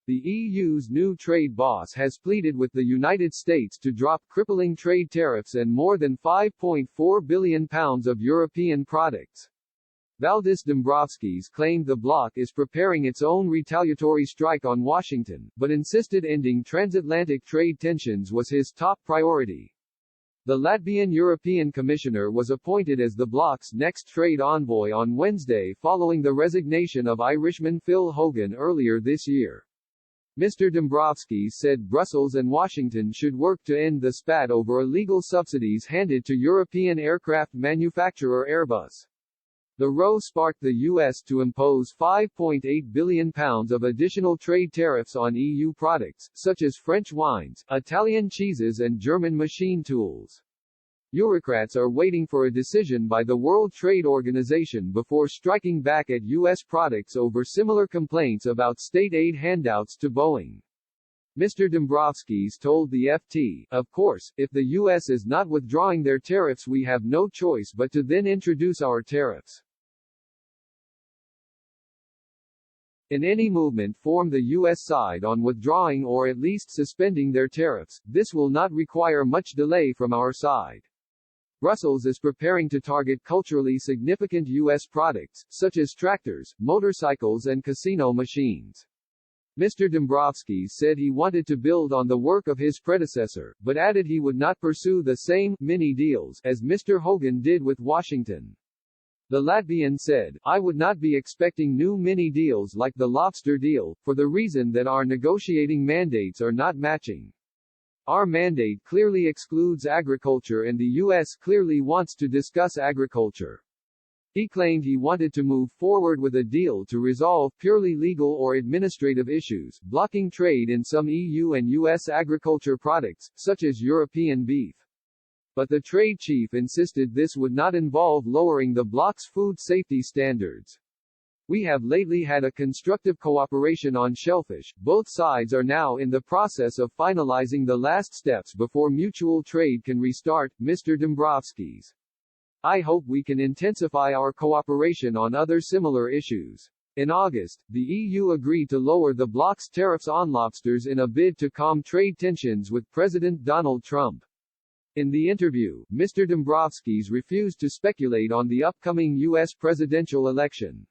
The EU's new trade boss has pleaded with the United States to drop crippling trade tariffs and more than £5.4 billion of European products. Valdis Dombrovskis claimed the bloc is preparing its own retaliatory strike on Washington, but insisted ending transatlantic trade tensions was his top priority. The Latvian European Commissioner was appointed as the bloc's next trade envoy on Wednesday following the resignation of Irishman Phil Hogan earlier this year. Mr. Dombrovskis said Brussels and Washington should work to end the spat over illegal subsidies handed to European aircraft manufacturer Airbus. The row sparked the U.S. to impose £5.8 billion of additional trade tariffs on EU products, such as French wines, Italian cheeses and German machine tools. Bureaucrats are waiting for a decision by the World Trade Organization before striking back at U.S. products over similar complaints about state aid handouts to Boeing. Mr. Dombrovskis told the FT, "Of course, if the U.S. is not withdrawing their tariffs, we have no choice but to then introduce our tariffs." In any movement form the U.S. side on withdrawing or at least suspending their tariffs, this will not require much delay from our side. Brussels is preparing to target culturally significant U.S. products, such as tractors, motorcycles and casino machines. Mr. Dombrovskis said he wanted to build on the work of his predecessor, but added he would not pursue the same mini deals as Mr. Hogan did with Washington. The Latvian said, "I would not be expecting new mini deals like the lobster deal, for the reason that our negotiating mandates are not matching. Our mandate clearly excludes agriculture and the U.S. clearly wants to discuss agriculture." He claimed he wanted to move forward with a deal to resolve purely legal or administrative issues, blocking trade in some EU and U.S. agriculture products, such as European beef. But the trade chief insisted this would not involve lowering the bloc's food safety standards. "We have lately had a constructive cooperation on shellfish. Both sides are now in the process of finalizing the last steps before mutual trade can restart," Mr. Dombrovskis. "I hope we can intensify our cooperation on other similar issues." In August, the EU agreed to lower the bloc's tariffs on lobsters in a bid to calm trade tensions with President Donald Trump. In the interview, Mr. Dombrovskis refused to speculate on the upcoming U.S. presidential election.